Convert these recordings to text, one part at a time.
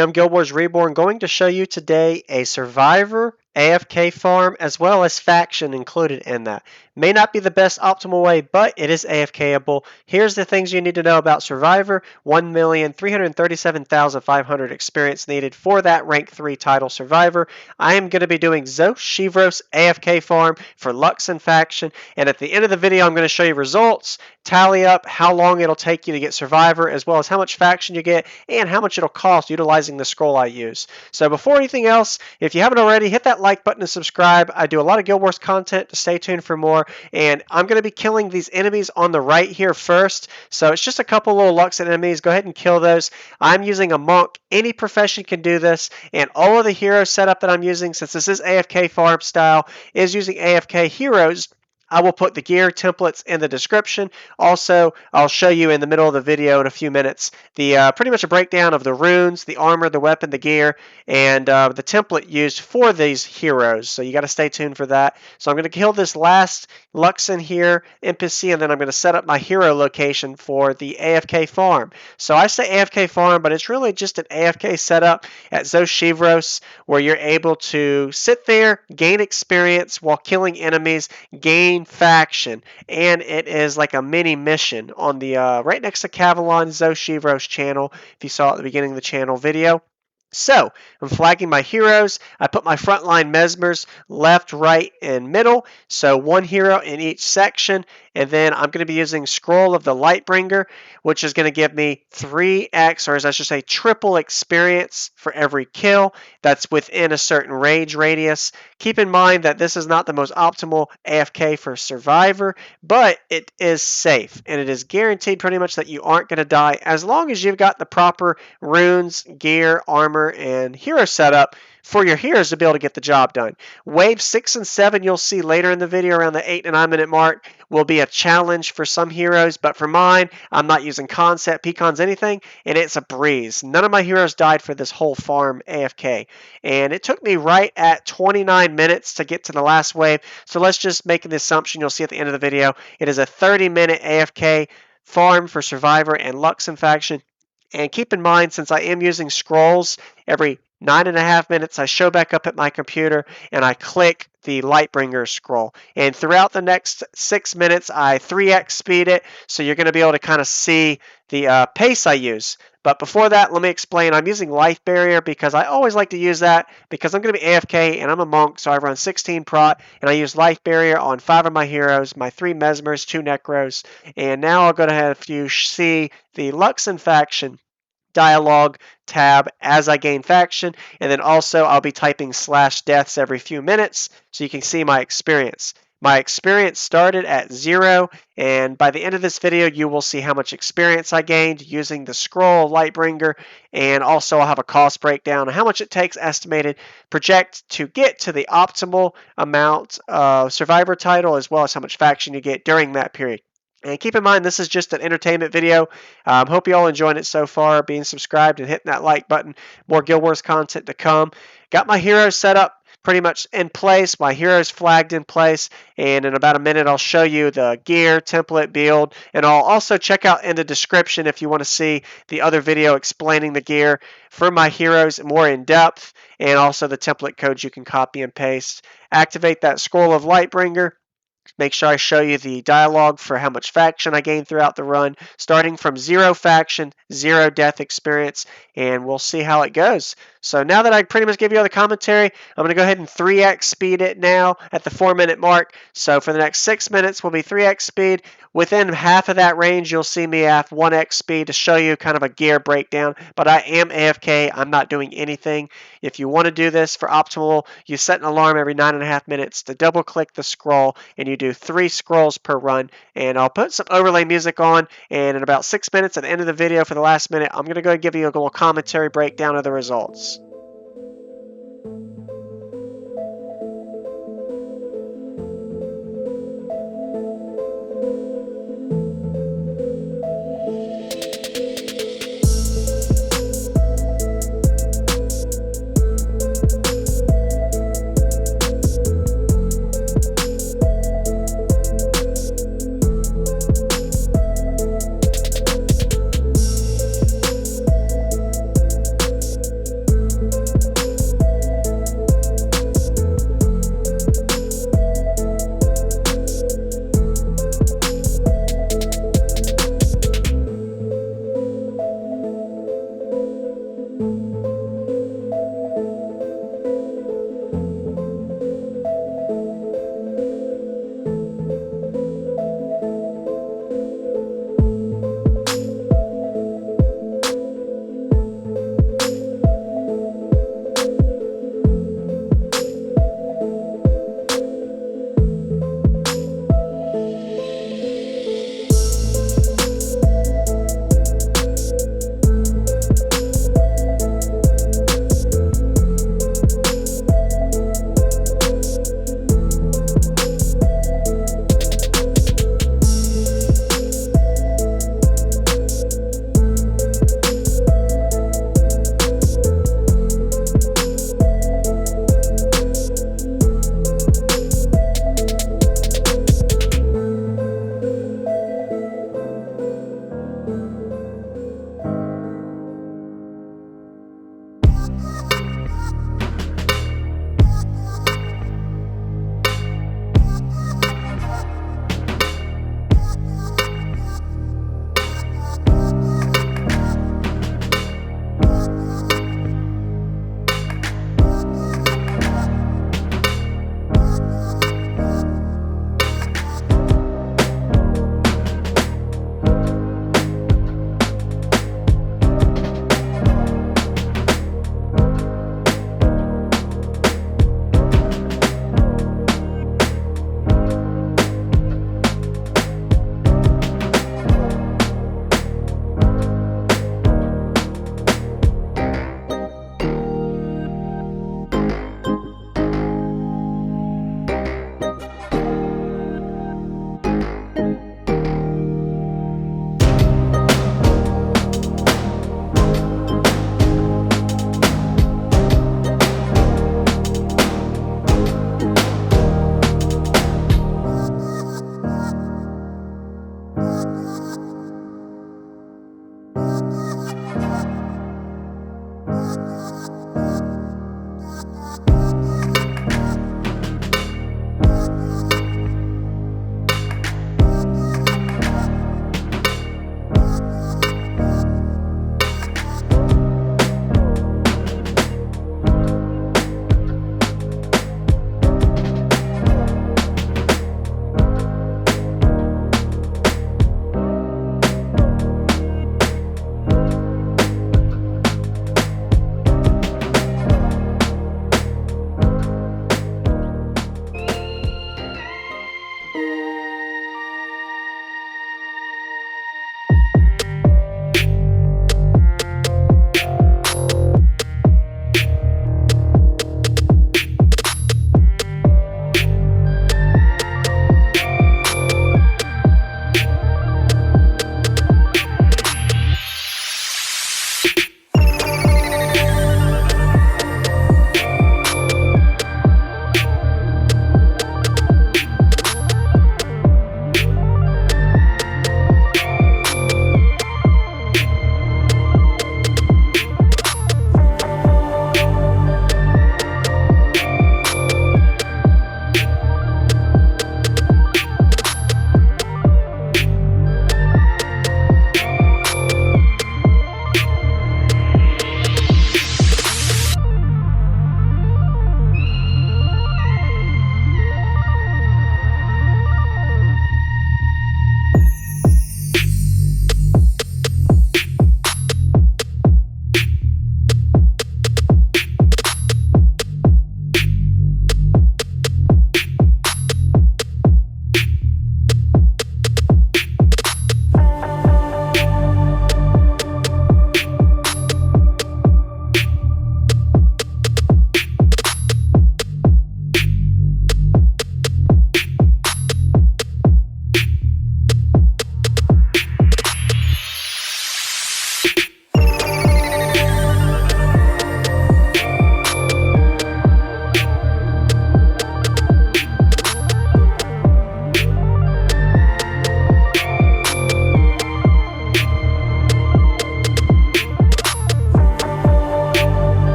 I'm GWReborn, going to show you today a Survivor AFK farm as well as faction included in that. May not be the best optimal way, but it is AFKable. Here's the things you need to know about Survivor. 1,337,500 experience needed for that rank 3 title Survivor. I am going to be doing GWReborn AFK farm for Lux and faction, and at the end of the video I'm going to show you results, tally up how long it'll take you to get Survivor, as well as how much faction you get and how much it'll cost utilizing the scroll I use. So before anything else, if you haven't already, hit that like button and subscribe. I do a lot of Guild Wars content, to stay tuned for more, and I'm going to be killing these enemies on the right here first. So it's just a couple little Lux enemies. Go ahead and kill those. I'm using a monk. Any profession can do this, and all of the hero setup that I'm using, since this is AFK farm style, is using AFK heroes. I will put the gear templates in the description. Also, I'll show you in the middle of the video in a few minutes the pretty much a breakdown of the runes, the armor, the weapon, the gear, and the template used for these heroes. So you got to stay tuned for that. So I'm going to kill this last Luxon here, NPC, and then I'm going to set up my hero location for the AFK farm. So I say AFK farm, but it's really just an AFK setup at GWReborn, where you're able to sit there, gain experience while killing enemies, gain faction, and it is like a mini mission on the right next to Kamadan GWReborn's channel, if you saw at the beginning of the channel video. So I'm flagging my heroes. I put my frontline mesmers left, right, and middle. So one hero in each section. And then I'm going to be using Scroll of the Lightbringer, which is going to give me 3x, or as I should say, triple experience for every kill that's within a certain rage radius. Keep in mind that this is not the most optimal AFK for Survivor, but it is safe, and it is guaranteed pretty much that you aren't going to die as long as you've got the proper runes, gear, armor, and hero setup for your heroes to be able to get the job done. Wave 6 and 7, you'll see later in the video around the 8 to 9 minute mark, will be a challenge for some heroes, but for mine, I'm not using concept, pecons, anything, and it's a breeze. None of my heroes died for this whole farm AFK, and it took me right at 29 minutes to get to the last wave, so let's just make the assumption you'll see at the end of the video, it is a 30-minute AFK farm for Survivor and Lux and faction. And keep in mind, since I am using scrolls, every 9.5 minutes I show back up at my computer and I click the Lightbringer scroll. And throughout the next 6 minutes, I 3x speed it, so you're going to be able to kind of see the pace I use. But before that, let me explain. I'm using Life Barrier because I always like to use that because I'm going to be AFK and I'm a monk, so I run 16 prot, and I use Life Barrier on 5 of my heroes, my 3 Mesmers, 2 Necros, and now I'll go ahead if you see the Lux and faction dialogue tab as I gain faction, and then also I'll be typing /deaths every few minutes so you can see my experience. My experience started at 0, and by the end of this video you will see how much experience I gained using the scroll Lightbringer, and also I'll have a cost breakdown of how much it takes estimated project to get to the optimal amount of Survivor title, as well as how much faction you get during that period. And keep in mind, this is just an entertainment video. Hope you all enjoying it so far, being subscribed and hitting that like button. More Guild Wars content to come. Got my heroes set up pretty much in place. My heroes flagged in place. And in about a minute, I'll show you the gear, template, build. And I'll also check out in the description if you want to see the other video explaining the gear for my heroes more in depth. And also the template codes you can copy and paste. Activate that Scroll of Lightbringer. Make sure I show you the dialogue for how much faction I gained throughout the run, starting from 0 faction, 0 death experience, and we'll see how it goes. So now that I pretty much gave you all the commentary, I'm going to go ahead and 3x speed it now at the 4-minute mark. So for the next 6 minutes will be 3x speed. Within half of that range, you'll see me at 1x speed to show you kind of a gear breakdown, but I am AFK. I'm not doing anything. If you want to do this for optimal, you set an alarm every 9.5 minutes to double click the scroll, and you do 3 scrolls per run. And I'll put some overlay music on, and in about 6 minutes at the end of the video for the last minute, I'm going to go and give you a little commentary breakdown of the results.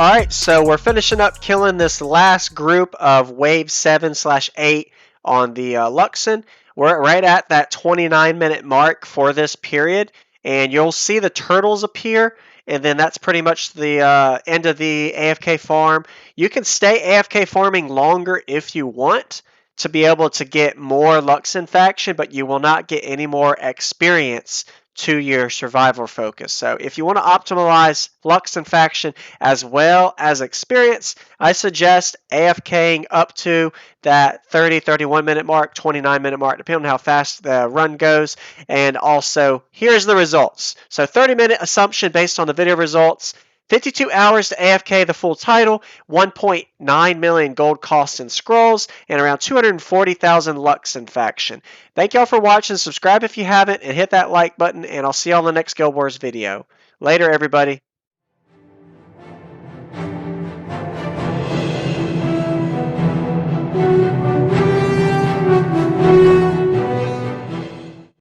Alright, so we're finishing up killing this last group of wave 7/8 on the Luxon. We're right at that 29-minute mark for this period, and you'll see the turtles appear, and then that's pretty much the end of the AFK farm. You can stay AFK farming longer if you want to be able to get more Luxon faction, but you will not get any more experience to your survivor focus. So if you want to optimize Luxon faction as well as experience, I suggest AFKing up to that 31 minute mark, 29-minute mark, depending on how fast the run goes. And also, here's the results. So 30-minute assumption based on the video results. 52 hours to AFK the full title, 1.9 million gold cost in scrolls, and around 240,000 Luxon faction. Thank y'all for watching. Subscribe if you haven't, and hit that like button, and I'll see y'all in the next Guild Wars video. Later, everybody.